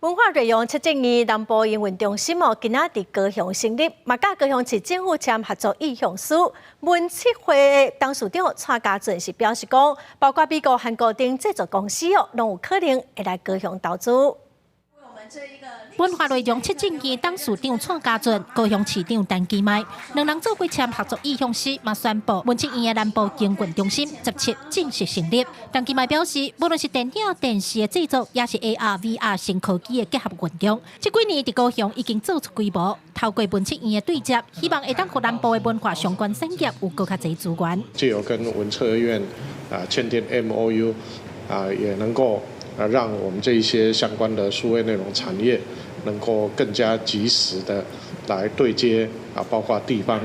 文化内容772南部营运中心今仔伫高雄成立，嘛甲高雄市政府签合作意向书。文策会董事长蔡家俊是表示讲，包括美国、韩国等制作公司拢有可能会来高雄投资。文化内容772董事长蔡家俊、高雄市长陈其迈两人做伙签合作意向书，嘛宣布文策院的南部营运中心17正式成立。陈其迈表示，无论是电影、电视的制作，也是 AR、VR 新科技的结合运用，这几年伫高雄已经做出规模。透过文策院的对接，希望会当互南部的文化相关产业有更加侪资源。藉由跟文策院签订 MOU 也能够让我们这一些相关的数位内容产业能够更加及时的来对接包括地方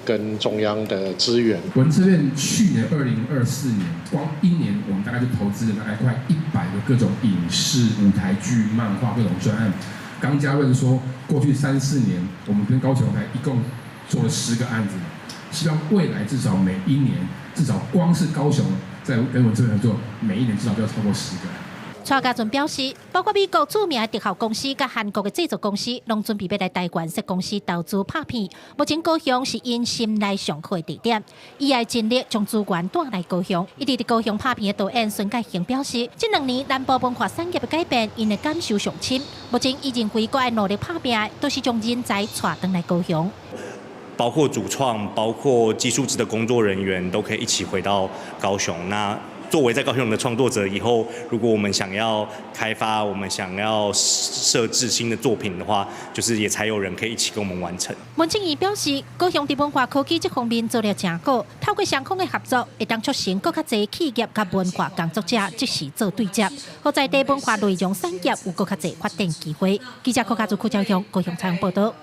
跟中央的资源。文策院去年2024年，光一年我们大概就投资了大概快100个各种影视、舞台剧、漫画各种专案。刚嘉润说，过去3-4年，我们跟高雄台一共做了10个案子，希望未来至少每一年，至少光是高雄在跟文策院合作，每一年至少就要超过10个。蔡家俊表示，包括美国著名的特效公司、甲韩国的制作公司，拢准备要来台湾设公司投资拍片。目前高雄是因心内上好的地点，伊会尽力将资源带来高雄。一直伫高雄拍片的导演孙介兴表示，这2年南部文化产业的改变，因的感受上深。目前伊认为，国爱努力拍片，都是将人才带回来高雄。包括主创、包括技术职的工作人员，都可以一起回到高雄。那作为在高雄的创作者，以后如果我们想要开发、我们想要设置新的作品的话，就是也才有人可以一起跟我们完成。文正义表示，高雄伫文化科技这方面做了真好，透过双方的合作，会当促成更加侪企业甲文化工作者即时做对接，好在地文化内容产业有更加侪发展机会。记者柯家做邱兆雄高雄采访报道。